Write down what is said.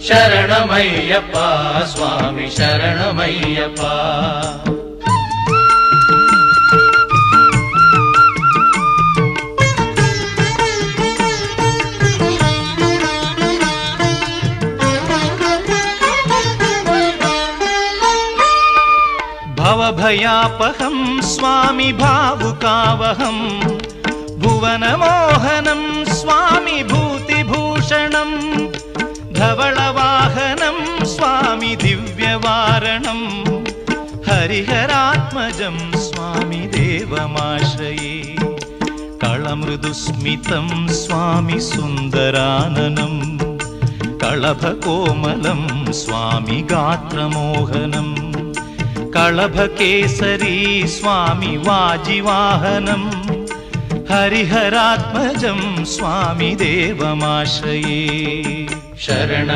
శరణమయ్యప్ప స్వామి శరణమయ్యప్ప. భవభయాపహం స్వామి భావుకావహం, భువనమోహనం స్వామి భూతిభూషణం, ధవళవాహనం స్వామి దివ్యవారణం, హరిహరాత్మజం స్వామి దేవమాశ్రయే. కళమృదుస్మితం స్వామి సుందరాననం, కళభకోమలం స్వామి గాత్రమోహనం, కళభకేసరీ స్వామి వాజివాహనం, హరిహరాత్మజం స్వామి దేవమాశ్రయే. శరణమయ్యప్ప